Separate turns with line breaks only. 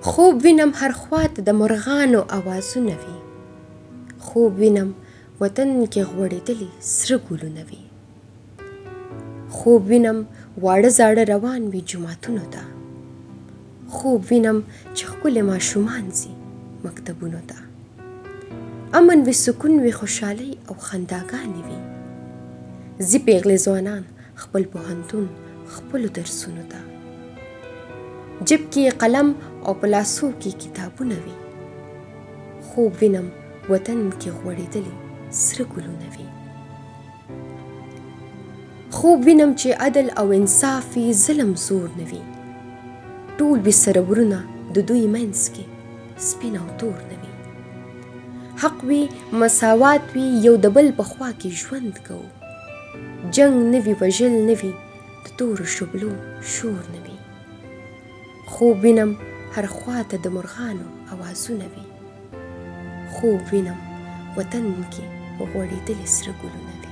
خوب وینم هر خواته د مرغانو اوازونه وي. خوب وینم وطن کې غوړېدلي سره ګلونه وي. خوب وینم واړه زاړه روان وي جوماتونو ته. خوب وینم چې ښکلي ماشومان ځي مکتبونو ته. امن وي، سکون وي، خوشحالۍ او خنداګانې وي. ځي پیغلې ځوانان خپل پوهنتون خپلو درسونو ته. جب کې قلم او په لاسو کې کتابونه وي. خوب وینم وطن کې غوړېدلي سره ګلونه وي. خوب وینم چې عدل او انصاف وي، ظلم زور نه وي. ټول وي سره ورونه د دوی منځ کې سپین او تور نه وي. حق وي، مساوات وي، یو د بل په خوا کې ژوند کوو. جنګ نه وي، وژل نه وي، د تورو شبلو شور نه وي. خوب وینم هر خواته د مرغانو اوازونه وي. خوب وینم وطن کې غوړېدلي سره ګلونه وي.